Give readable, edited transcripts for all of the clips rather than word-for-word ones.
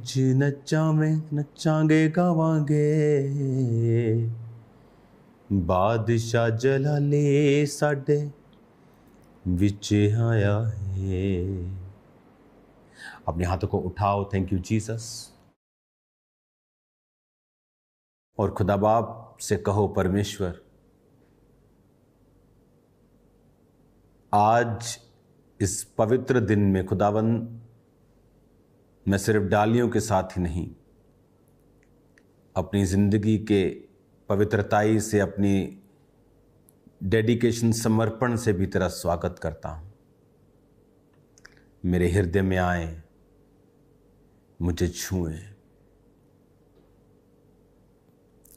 विच नचावें नचांगे गावांगे, बादशाह जलाले साडे विच आया है। अपने हाथों को उठाओ, थैंक यू जीसस। और खुदा बाप से कहो, परमेश्वर आज इस पवित्र दिन में खुदावन, मैं सिर्फ डालियों के साथ ही नहीं, अपनी जिंदगी के पवित्रताई से, अपनी डेडिकेशन, समर्पण से भी तेरा स्वागत करता हूं। मेरे हृदय में आए, मुझे छुएं।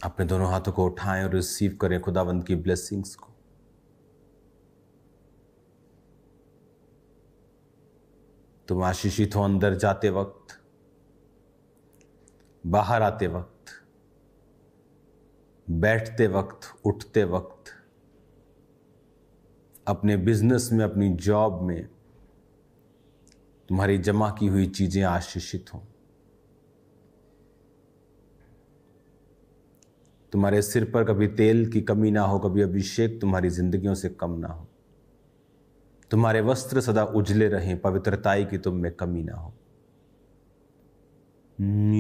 अपने दोनों हाथों को उठाएं और रिसीव करें खुदावंद की ब्लेसिंग्स को। तुम आशीषित हो अंदर जाते वक्त, बाहर आते वक्त, बैठते वक्त, उठते वक्त, अपने बिजनेस में, अपनी जॉब में तुम्हारी जमा की हुई चीजें आशीषित हों। तुम्हारे सिर पर कभी तेल की कमी ना हो, कभी अभिषेक तुम्हारी जिंदगियों से कम ना हो। तुम्हारे वस्त्र सदा उजले रहें, पवित्रताई की तुम में कमी ना हो।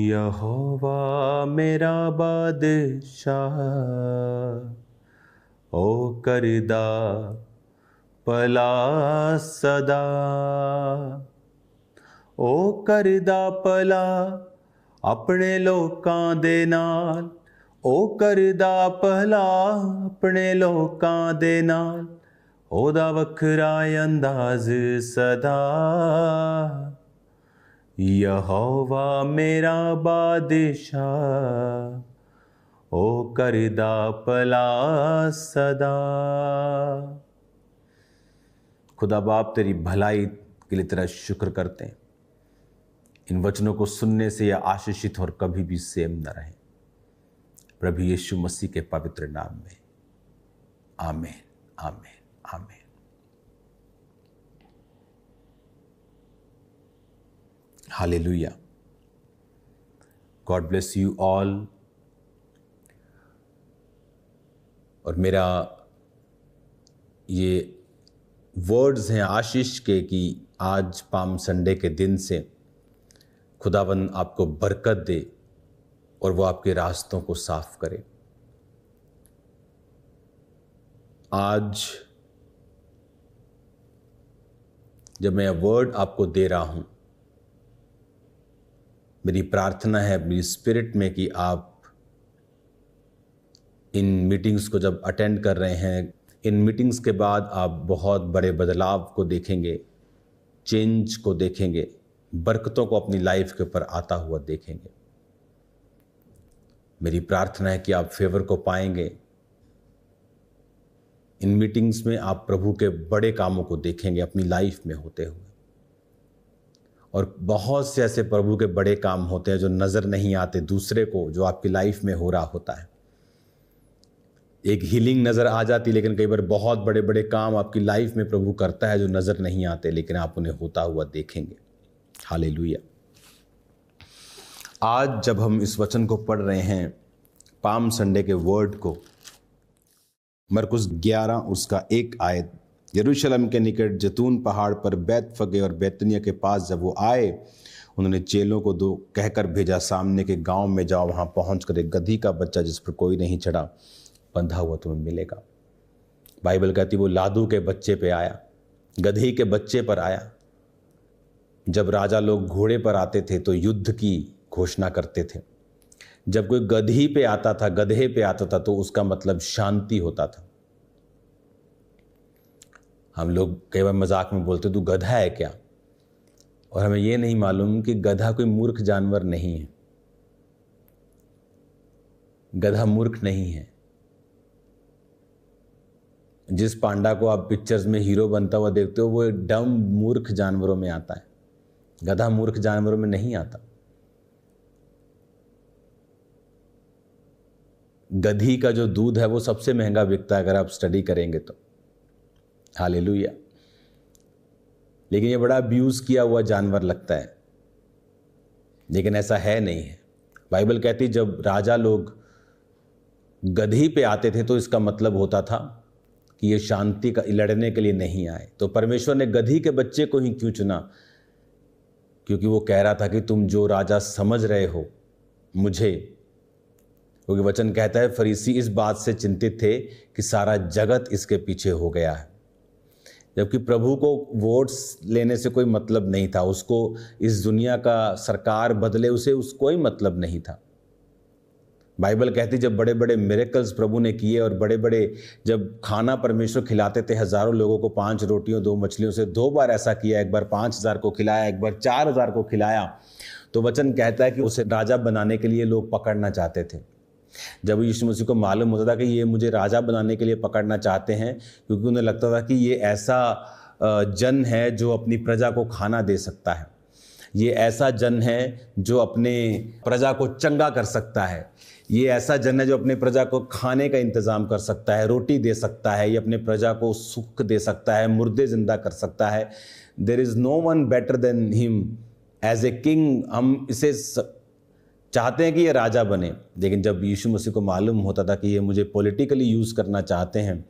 यहोवा मेरा बादशाह, ओ करदा भला सदा, ओ करदा भला अपने लोकां दे नाल, ओ करदा भला अपने लोकां दे नाल, ओदा वखरा अंदाज सदा। यहोवा मेरा बादशाह, ओ करदा भला सदा। खुदा बाप तेरी भलाई के लिए तेरा शुक्र करते हैं। इन वचनों को सुनने से यह आशीषित और कभी भी सेम न रहे, प्रभु यीशु मसीह के पवित्र नाम में, आमीन, आमीन, आमीन। Hallelujah. God bless you all. और मेरा ये वर्ड्स हैं आशीष के कि आज पाम संडे के दिन से खुदावन आपको बरकत दे और वो आपके रास्तों को साफ करे। आज जब मैं वर्ड आपको दे रहा हूं, मेरी प्रार्थना है मेरी स्पिरिट में कि आप इन मीटिंग्स को जब अटेंड कर रहे हैं, इन मीटिंग्स के बाद आप बहुत बड़े बदलाव को देखेंगे, चेंज को देखेंगे, बरकतों को अपनी लाइफ के ऊपर आता हुआ देखेंगे। मेरी प्रार्थना है कि आप फेवर को पाएंगे। इन मीटिंग्स में आप प्रभु के बड़े कामों को देखेंगे अपनी लाइफ में होते हुए। और बहुत से ऐसे प्रभु के बड़े काम होते हैं जो नजर नहीं आते दूसरे को, जो आपकी लाइफ में हो रहा होता है। एक हीलिंग नजर आ जाती, लेकिन कई बार बहुत बड़े बड़े काम आपकी लाइफ में प्रभु करता है जो नजर नहीं आते, लेकिन आप उन्हें होता हुआ देखेंगे। हालेलुया। आज जब हम इस वचन को पढ़ रहे हैं, पाम संडे के वर्ड को, मरकुस 11 उसका 1 आयत, यरूशलेम के निकट जैतून पहाड़ पर बैतफगे और बैतनिया के पास जब वो आए, उन्होंने चेलों को 2 कहकर भेजा, सामने के गांव में जाओ, वहां पहुंचकर एक गधी का बच्चा जिस पर कोई नहीं चढ़ा बंधा हुआ तुम्हें मिलेगा। बाइबल कहती वो लादू के बच्चे पे आया, गधी के बच्चे पर आया। जब राजा लोग घोड़े पर आते थे तो युद्ध की घोषणा करते थे। जब कोई गधी पे आता था, गधे पे आता था, तो उसका मतलब शांति होता था। हम लोग कई बार मजाक में बोलते तू गधा है क्या, और हमें यह नहीं मालूम कि गधा कोई मूर्ख जानवर नहीं है। गधा मूर्ख नहीं है। जिस पांडा को आप पिक्चर्स में हीरो बनता हुआ देखते हो, वो डम मूर्ख जानवरों में आता है। गधा मूर्ख जानवरों में नहीं आता। गधी का जो दूध है वो सबसे महंगा बिकता है अगर आप स्टडी करेंगे तो। हालेलुया। लेकिन ये बड़ा अब्यूज किया हुआ जानवर लगता है। लेकिन ऐसा है नहीं है। बाइबल कहती जब राजा लोग गधी पे आते थे तो इसका मतलब होता था कि ये शांति का लड़ने के लिए नहीं आए। तो परमेश्वर ने गधी के बच्चे को ही क्यों चुना? क्योंकि वो कह रहा था कि तुम जो राजा समझ रहे हो मुझे, क्योंकि वचन कहता है फरीसी इस बात से चिंतित थे कि सारा जगत इसके पीछे हो गया है, जबकि प्रभु को वोट्स लेने से कोई मतलब नहीं था, उसको इस दुनिया का सरकार बदले उसे कोई मतलब नहीं था। बाइबल कहती जब बड़े बड़े मिरेकल्स प्रभु ने किए और बड़े बड़े जब खाना परमेश्वर खिलाते थे हजारों लोगों को 5 रोटियों 2 मछलियों से, 2 बार ऐसा किया, एक बार 5000 को खिलाया, एक बार 4000 को खिलाया, तो वचन कहता है कि उसे राजा बनाने के लिए लोग पकड़ना चाहते थे। जब यीशु मसीह को मालूम होता था कि ये मुझे राजा बनाने के लिए पकड़ना चाहते हैं, क्योंकि उन्हें लगता था कि ये ऐसा जन है जो अपनी प्रजा को खाना दे सकता है, ये ऐसा जन है जो अपने प्रजा को चंगा कर सकता है, ये ऐसा जन है जो अपने प्रजा को खाने का इंतज़ाम कर सकता है, रोटी दे सकता है, ये अपने प्रजा को सुख दे सकता है, मुर्दे जिंदा कर सकता है। There is no one better than him as a king. हम इसे चाहते हैं कि ये राजा बने, लेकिन जब यीशु मसीह को मालूम होता था कि ये मुझे पॉलिटिकली यूज़ करना चाहते हैं,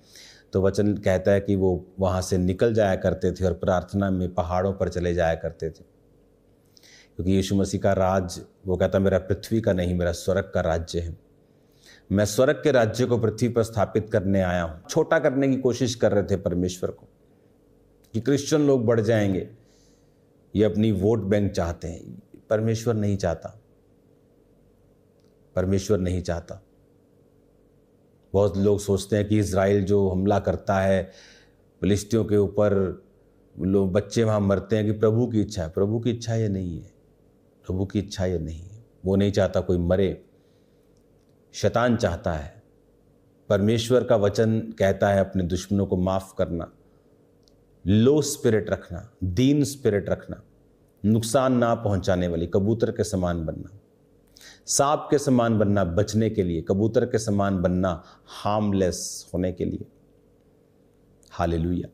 तो वचन कहता है कि वो वहाँ से निकल जाया करते थे और प्रार्थना में पहाड़ों पर चले जाया करते थे। क्योंकि यीशु मसीह का राज, वो कहता मेरा पृथ्वी का नहीं, मेरा स्वर्ग का राज्य है। मैं स्वर्ग के राज्य को पृथ्वी पर स्थापित करने आया हूँ। छोटा करने की कोशिश कर रहे थे परमेश्वर को कि क्रिश्चियन लोग बढ़ जाएंगे, ये अपनी वोट बैंक चाहते हैं। परमेश्वर नहीं चाहता, परमेश्वर नहीं चाहता। बहुत लोग सोचते हैं कि इज़राइल जो हमला करता है फिलिस्तियों के ऊपर, लोग बच्चे वहाँ मरते हैं कि प्रभु की इच्छा है। प्रभु की इच्छा ये नहीं है, प्रभु की इच्छा ये नहीं है। वो नहीं चाहता कोई मरे, शैतान चाहता है। परमेश्वर का वचन कहता है अपने दुश्मनों को माफ़ करना, लो स्पिरिट रखना, दीन स्पिरिट रखना, नुकसान ना पहुंचाने वाली, कबूतर के समान बनना, सांप के समान बनना बचने के लिए, कबूतर के समान बनना हार्मलेस होने के लिए। हालेलुया।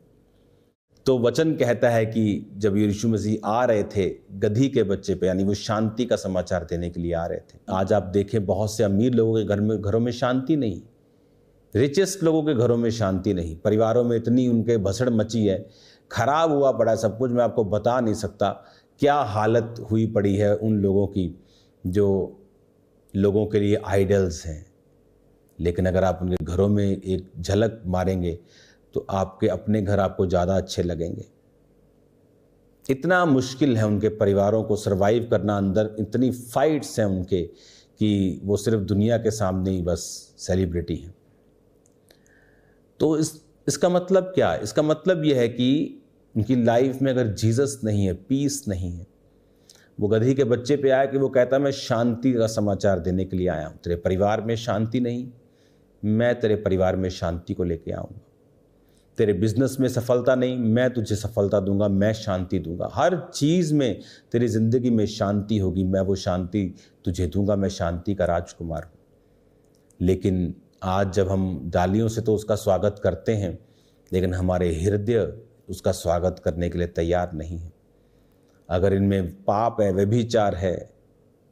तो वचन कहता है कि जब यीशु मसीह आ रहे थे गधी के बच्चे पे, यानी वो शांति का समाचार देने के लिए आ रहे थे। आज आप देखें बहुत से अमीर लोगों के घरों में शांति नहीं, रिचेस्ट लोगों के घरों में शांति नहीं, परिवारों में इतनी उनके भसड़ मची है, खराब हुआ पड़ा सब कुछ। मैं आपको बता नहीं सकता क्या हालत हुई पड़ी है उन लोगों की जो लोगों के लिए आइडल्स हैं। लेकिन अगर आप उनके घरों में एक झलक मारेंगे तो आपके अपने घर आपको ज़्यादा अच्छे लगेंगे। इतना मुश्किल है उनके परिवारों को सरवाइव करना, अंदर इतनी फाइट्स हैं उनके कि वो सिर्फ दुनिया के सामने ही बस सेलिब्रिटी हैं। तो इसका मतलब क्या है? इसका मतलब यह है कि उनकी लाइफ में अगर जीसस नहीं है, पीस नहीं है। वो गधी के बच्चे पे आया कि वो कहता मैं शांति का समाचार देने के लिए आया हूँ। तेरे परिवार में शांति नहीं, मैं तेरे परिवार में शांति को लेके आऊँगा। तेरे बिजनेस में सफलता नहीं, मैं तुझे सफलता दूंगा, मैं शांति दूंगा। हर चीज़ में तेरी ज़िंदगी में शांति होगी, मैं वो शांति तुझे दूंगा। मैं शांति का राजकुमार हूँ। लेकिन आज जब हम डालियों से तो उसका स्वागत करते हैं, लेकिन हमारे हृदय उसका स्वागत करने के लिए तैयार नहीं है। अगर इनमें पाप है, व्यभिचार है,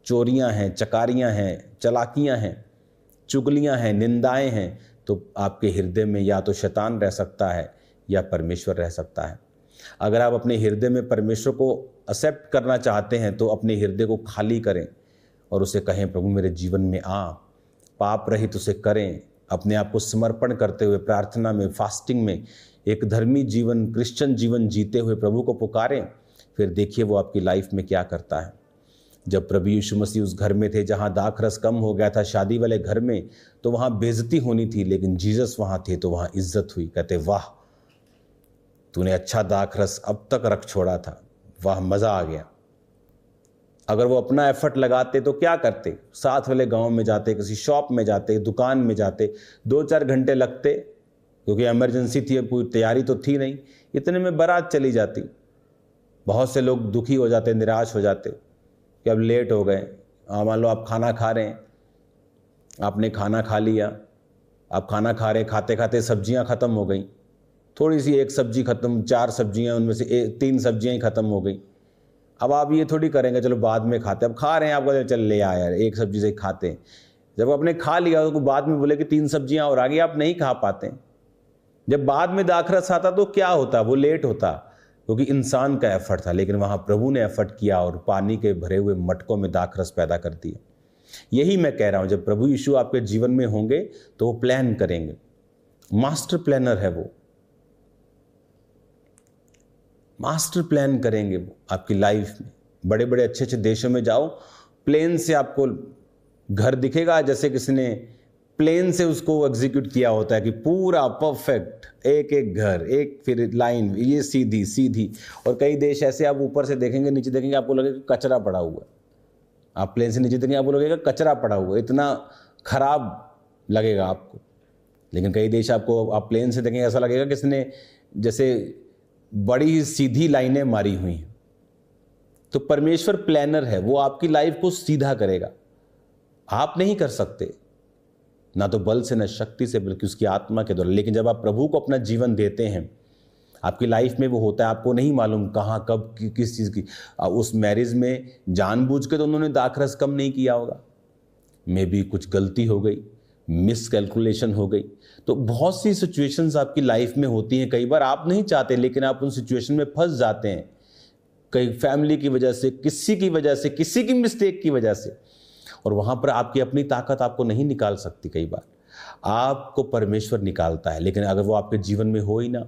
चोरियां हैं, चकारियां हैं, चलाकियां हैं, चुगलियां हैं, निंदाएं हैं, तो आपके हृदय में या तो शैतान रह सकता है या परमेश्वर रह सकता है। अगर आप अपने हृदय में परमेश्वर को एक्सेप्ट करना चाहते हैं तो अपने हृदय को खाली करें और उसे कहें प्रभु मेरे जीवन में आ, पाप रहित उसे करें। अपने आप को समर्पण करते हुए प्रार्थना में, फास्टिंग में एक धर्मी जीवन, क्रिश्चियन जीवन जीते हुए प्रभु को पुकारें। फिर देखिए वो आपकी लाइफ में क्या करता है। जब प्रभु यीशु मसीह उस घर में थे जहाँ दाखरस कम हो गया था, शादी वाले घर में, तो वहाँ बेइज्जती होनी थी, लेकिन जीसस वहाँ थे तो वहाँ इज्जत हुई। कहते वाह तूने अच्छा दाखरस अब तक रख छोड़ा था, वाह मज़ा आ गया। अगर वो अपना एफर्ट लगाते तो क्या करते? साथ वाले गांव में जाते, किसी शॉप में जाते, दुकान में जाते, 2-4 घंटे लगते, क्योंकि इमरजेंसी थी, पूरी तैयारी तो थी नहीं, इतने में बारात चली जाती। बहुत से लोग दुखी हो जाते, निराश हो जाते कि अब लेट हो गए। मान लो आप खाना खा रहे हैं, आपने खाना खा लिया, आप खाना खा रहे, खाते खाते सब्जियां ख़त्म हो गई, थोड़ी सी एक सब्जी ख़त्म, 4 सब्जियां, उनमें से 3 सब्जियां ही ख़त्म हो गई। अब आप ये थोड़ी करेंगे चलो बाद में खाते, अब खा रहे हैं, आपको चल ले आया यार एक सब्जी से खाते हैं। जब आपने खा लिया तो बाद में बोले कि 3 सब्जियां और आ गई, आप नहीं खा पाते। जब बाद में दाखरस आता तो क्या होता, वो लेट होता, क्योंकि इंसान का एफर्ट था, लेकिन वहां प्रभु ने एफर्ट किया और पानी के भरे हुए मटकों में दाखरस पैदा कर दिया। यही मैं कह रहा हूं, जब प्रभु यीशु आपके जीवन में होंगे तो वो प्लान करेंगे, मास्टर प्लानर है वो, मास्टर प्लान करेंगे वो आपकी लाइफ में। बड़े बड़े अच्छे अच्छे देशों में जाओ, प्लेन से आपको घर दिखेगा, जैसे किसी ने प्लेन से उसको एग्जीक्यूट किया होता है कि पूरा परफेक्ट, एक एक घर, एक फिर लाइन, ये सीधी सीधी। और कई देश ऐसे आप ऊपर से देखेंगे, नीचे देखेंगे, आपको लगेगा कचरा पड़ा हुआ है। आप प्लेन से नीचे देखेंगे, आपको लगेगा कचरा पड़ा हुआ है, इतना खराब लगेगा आपको। लेकिन कई देश आपको, आप प्लेन से देखेंगे, ऐसा लगेगा किसी ने जैसे बड़ी सीधी लाइनें मारी हुई हैं। तो परमेश्वर प्लानर है, वो आपकी लाइफ को सीधा करेगा। आप नहीं कर सकते, ना तो बल से, ना शक्ति से, बल्कि उसकी आत्मा के द्वारा। लेकिन जब आप प्रभु को अपना जीवन देते हैं, आपकी लाइफ में वो होता है। आपको नहीं मालूम कहाँ कब किस चीज़ की, उस मैरिज में जानबूझ के तो उन्होंने दाखरस कम नहीं किया होगा, मे बी कुछ गलती हो गई, मिस कैलकुलेशन हो गई। तो बहुत सी सिचुएशंस आपकी लाइफ में होती हैं, कई बार आप नहीं चाहते लेकिन आप उन सिचुएशन में फंस जाते हैं, कई फैमिली की वजह से, किसी की वजह से, किसी की मिस्टेक की वजह से। और वहां पर आपकी अपनी ताकत आपको नहीं निकाल सकती, कई बार आपको परमेश्वर निकालता है। लेकिन अगर वो आपके जीवन में हो ही ना,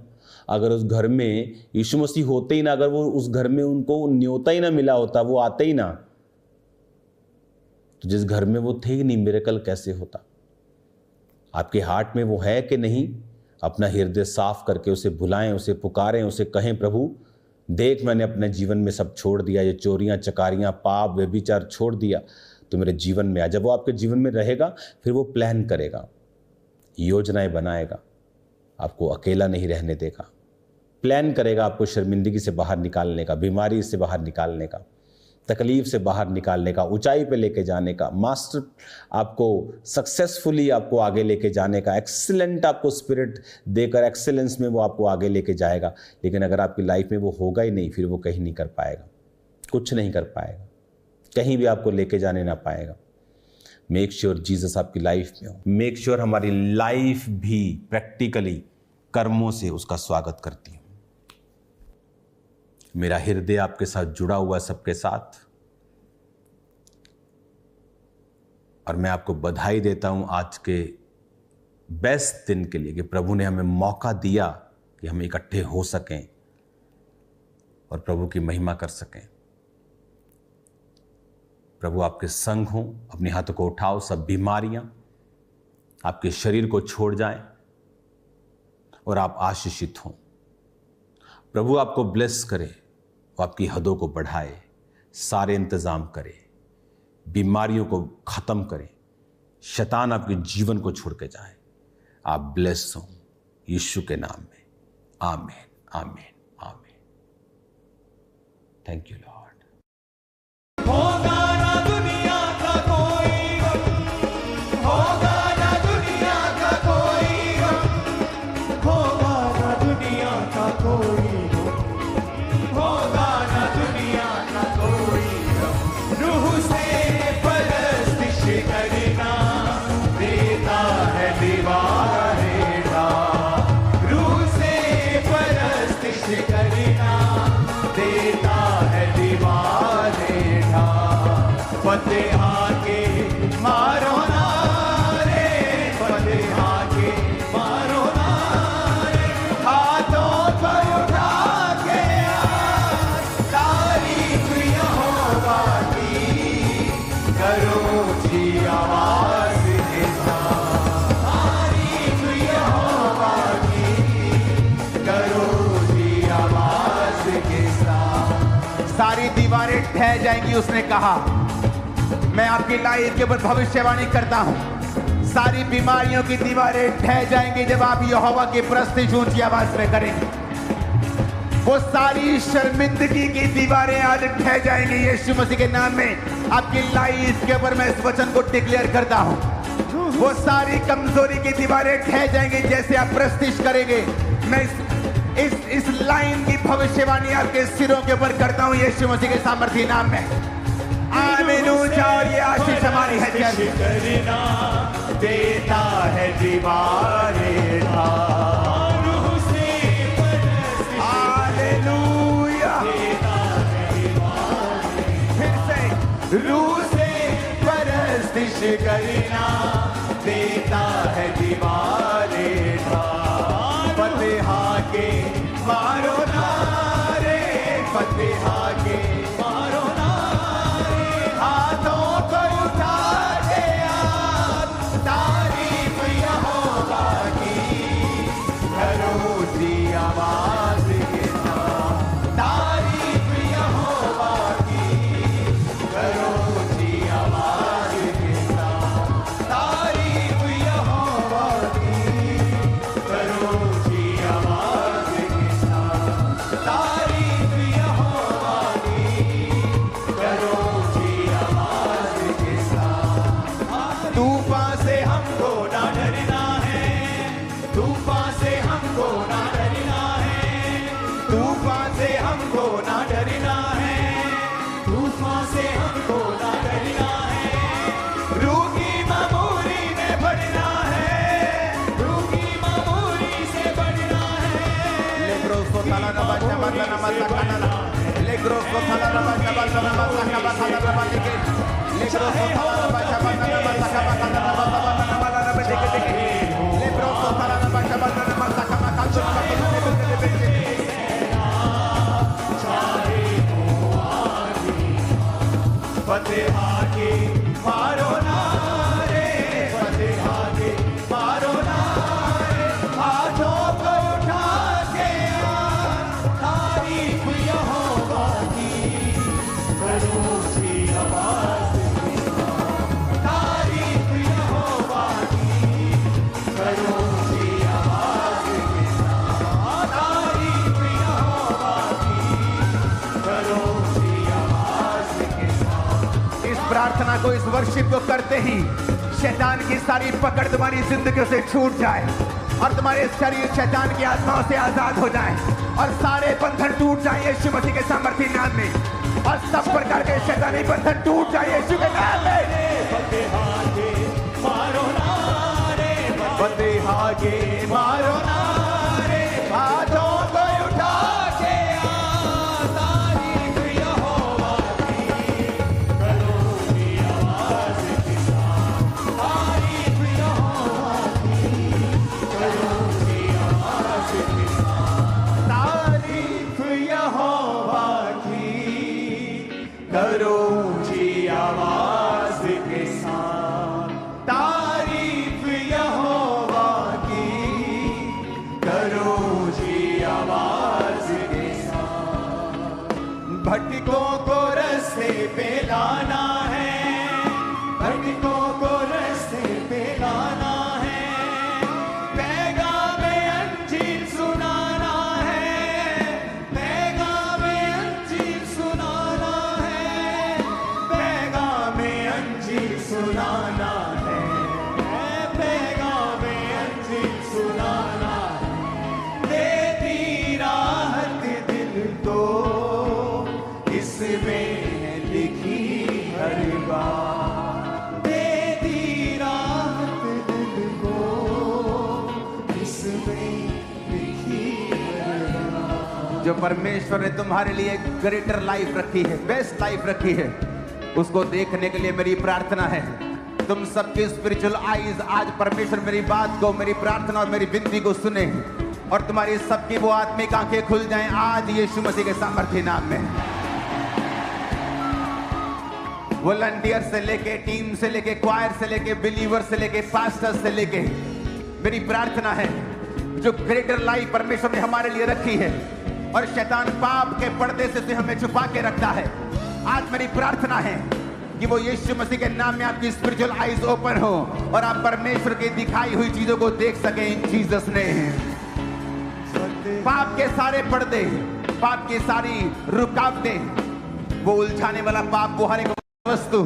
अगर उस घर में यीशु मसीह होते ही ना, अगर वो उस घर में उनको न्योता ही ना मिला होता, वो आते ही ना, तो जिस घर में वो थे ही नहीं, मिरेकल कैसे होता। आपके हार्ट में वो है कि नहीं, अपना हृदय साफ करके उसे बुलाएं, उसे पुकारें, उसे कहें, प्रभु देख मैंने अपने जीवन में सब छोड़ दिया, ये चोरियां चकारियां पाप व्यभिचार छोड़ दिया, तो मेरे जीवन में आ। जब वो आपके जीवन में रहेगा, फिर वो प्लान करेगा, योजनाएं बनाएगा, आपको अकेला नहीं रहने देगा, प्लान करेगा आपको शर्मिंदगी से बाहर निकालने का, बीमारी से बाहर निकालने का, तकलीफ से बाहर निकालने का, ऊंचाई पे लेके जाने का, मास्टर आपको सक्सेसफुली आपको आगे लेके जाने का, एक्सीलेंट आपको स्पिरिट देकर एक्सीलेंस में वो आपको आगे लेके जाएगा। लेकिन अगर आपकी लाइफ में वो होगा ही नहीं, फिर वो कहीं नहीं कर पाएगा, कुछ नहीं कर पाएगा, कहीं भी आपको लेके जाने ना पाएगा। मेक श्योर जीसस आपकी लाइफ में हो। मेक श्योर हमारी लाइफ भी प्रैक्टिकली कर्मों से उसका स्वागत करती है। मेरा हृदय आपके साथ जुड़ा हुआ है, सबके साथ, और मैं आपको बधाई देता हूं आज के बेस्ट दिन के लिए कि प्रभु ने हमें मौका दिया कि हम इकट्ठे हो सकें और प्रभु की महिमा कर सकें। प्रभु आपके संग हों, अपने हाथों को उठाओ, सब बीमारियां आपके शरीर को छोड़ जाएं और आप आशीषित हों। प्रभु आपको ब्लेस करे, वो आपकी हदों को बढ़ाए, सारे इंतजाम करे, बीमारियों को खत्म करे, शैतान आपके जीवन को छोड़ के जाए। आप ब्लेस हों यीशु के नाम में। आमीन, आमीन, आमीन। Thank you Lord. सारी दीवारें ढह जाएंगी। उसने कहा, मैं आपकी लाइफ के ऊपर भविष्यवाणी करता हूं, सारी बीमारियों की दीवारें ढह जाएंगी जब आप यहोवा की प्रस्तुति ऊंची आवाज में करेंगे। वो सारी शर्मिंदगी की दीवारें आज ढह जाएंगी यीशु मसीह के नाम में। आपकी लाइफ के ऊपर मैं इस वचन को डिक्लेयर करता हूं, वो सारी कमजोरी की दीवारें ढह जाएंगी जैसे आप प्रस्तुति करेंगे। मैं इस लाइन की भविष्यवाणी आपके सिरों के ऊपर करता हूं यीशु मसीह के सामर्थी नाम में। आमीन। ऊंचा और ये आशीष हमारी है। करना देता है दीवारे रूह से परस्तिश करना देता है दीवारे फतेहा के मारो नारे, फतेहा के मारो नारे, हाथों को उठा के तारीफ यहोवा की करो सी आवाज के साथ, तारीफ यहोवा की करो सी आवाज के साथ, तारीफ यहोवा की करो सी आवाज के साथ, तारीफ यहोवा की करो सी आवाज के साथ। तूफान से हमको ना डरना है, तूफान से हमको ना डरना है, तूफान से हमको ना डरना है, तूफान से हमको ना डरना है। रूह की मामूली में बढ़ना है, रूह की मामूली से बढ़ना है। लेग्रोसो ताला ना बचा बचा ना मचा काना, लेग्रोसो ताला ना बचा बचा ना मचा का बचा ना बचा के, लेग्रोसो ताला ना बचा बचा ना मचा का बचा ना बचा ना वाला ना बचा के, लेग्रोसो ताला ना बचा बचा ना मचा का बचा ना बचा के। फतेहा के मारो नारे, फतेहा के मारो नारे, हाथों को उठा के तारीफ यहोवा की करो सी आवाज के साथ, तारीफ यहोवा की करो सी आवाज के साथ, तारीफ यहोवा की करो सी आवाज के साथ। इस प्रार्थना को, इस वर्शिप को करते ही शैतान की सारी पकड़ तुम्हारी जिंदगी से छूट जाए और तुम्हारे शरीर शैतान की आत्माओं से आजाद हो जाए और सारे बंधन टूट जाए यीशु मसीह के सामर्थी नाम में, और सब प्रकार के शैतानी बंधन टूट जाए यीशु के नाम में। फतेहा के मारो नारे, फतेहा के मारो नारे, हाथों को उठा के तारीफ यहोवा की करो सी आवाज के साथ, तारीफ यहोवा की करो सी आवाज के साथ, तारीफ यहोवा की करो जी आवाज के साथ, तारीफ यहोवा की करो जी आवाज के साथ। भटकों को रास्ते पे लाना है, भटकों को रास्ते पे लाना है, पैगाम अंजीर सुनाना है, पैगाम अंजीर सुनाना है, पैगाम अंजीर सुनाना है, पैगाम अंजीर सुनाना है। देती राहत दिल को इसमें लिखी हर बात, देती राहत दिल को इसमें लिखी हर बात। जो परमेश्वर ने तुम्हारे लिए एक ग्रेटर लाइफ रखी है, बेस्ट लाइफ रखी है, उसको देखने के लिए मेरी प्रार्थना है तुम सबके स्पिरिचुअल आईज आज परमेश्वर मेरी बात को, मेरी प्रार्थना और मेरी विनती को सुने और तुम्हारी सबकी वो आत्मिक आंखें खुल जाएं आज यीशु मसीह के सामर्थी नाम में। वॉलंटियर से लेके, टीम से लेके, क्वायर से लेके, बिलीवर से लेके, पास्टर से लेके, मेरी प्रार्थना है जो ग्रेटर लाइफ परमेश्वर ने हमारे लिए रखी है और शैतान पाप के पर्दे से हमें छुपा के रखता है, आज मेरी प्रार्थना है कि वो यीशु मसीह के नाम में आपकी स्पिरिचुअल आईज ओपन हो और आप परमेश्वर की दिखाई हुई चीजों को देख सकें इन जीसस नेम। पाप के सारे पर्दे, पाप की सारी रुकावटें, वो उलझाने वाला पाप, वो हर एक वस्तु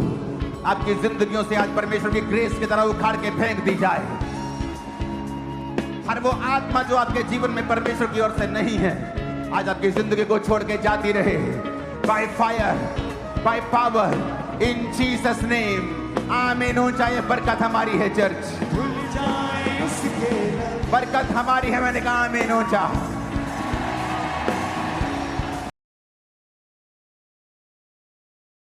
आपकी जिंदगियों से आज परमेश्वर की ग्रेस की तरह उखाड़ के फेंक दी जाए। हर वो आत्मा जो आपके जीवन में परमेश्वर की ओर से नहीं है, आज आपकी जिंदगी को छोड़ के जाती रहे। By fire, by power, in Jesus name. आमीन। ऊंचा ये बरकत हमारी है चर्च, भूल जाए उसके बरकत हमारी है। मैंने कहा आमीन। ऊंचा